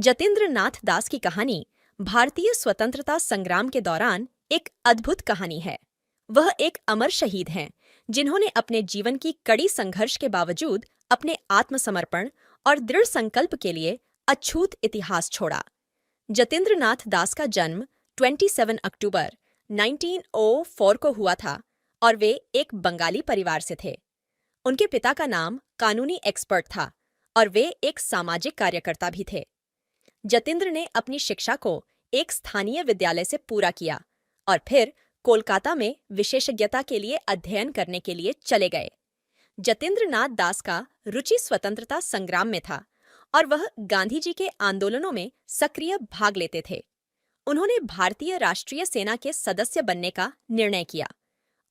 जतेंद्र नाथ दास की कहानी भारतीय स्वतंत्रता संग्राम के दौरान एक अद्भुत कहानी है। वह एक अमर शहीद हैं जिन्होंने अपने जीवन की कड़ी संघर्ष के बावजूद अपने आत्मसमर्पण और दृढ़ संकल्प के लिए अछूत इतिहास छोड़ा। जतेंद्र नाथ दास का जन्म 27 अक्टूबर 1904 को हुआ था और वे एक बंगाली परिवार से थे। उनके पिता का नाम कानूनी एक्सपर्ट था और वे एक सामाजिक कार्यकर्ता भी थे। जतेंद्र ने अपनी शिक्षा को एक स्थानीय विद्यालय से पूरा किया और फिर कोलकाता में विशेषज्ञता के लिए अध्ययन करने के लिए चले गए। जतेंद्र नाथ दास का रुचि स्वतंत्रता संग्राम में था और वह गांधी जी के आंदोलनों में सक्रिय भाग लेते थे। उन्होंने भारतीय राष्ट्रीय सेना के सदस्य बनने का निर्णय किया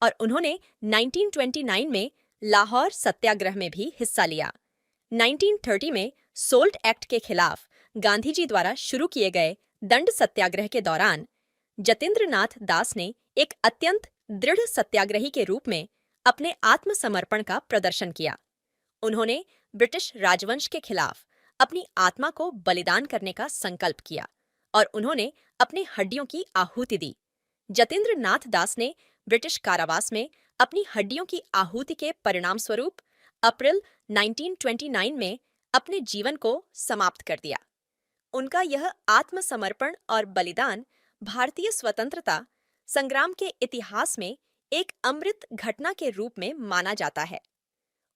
और उन्होंने 1929 में लाहौर सत्याग्रह में भी हिस्सा लिया। 1930 में सोल्ट एक्ट के खिलाफ गांधी जी द्वारा शुरू किए गए दंड सत्याग्रह के दौरान जतेंद्र नाथ दास ने एक अत्यंत दृढ़ सत्याग्रही के रूप में अपने आत्मसमर्पण का प्रदर्शन किया। उन्होंने ब्रिटिश राजवंश के खिलाफ अपनी आत्मा को बलिदान करने का संकल्प किया और उन्होंने अपनी हड्डियों की आहुति दी। जतेंद्र नाथ दास ने ब्रिटिश कारावास में अपनी हड्डियों की आहुति के परिणामस्वरूप अप्रैल 1929 में अपने जीवन को समाप्त कर दिया। उनका यह आत्मसमर्पण और बलिदान भारतीय स्वतंत्रता संग्राम के इतिहास में एक अमृत घटना के रूप में माना जाता है।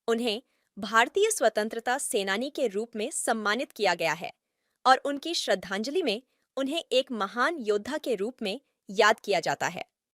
उन्हें भारतीय स्वतंत्रता सेनानी के रूप में सम्मानित किया गया है और उनकी श्रद्धांजलि में उन्हें एक महान योद्धा के रूप में याद किया जाता है।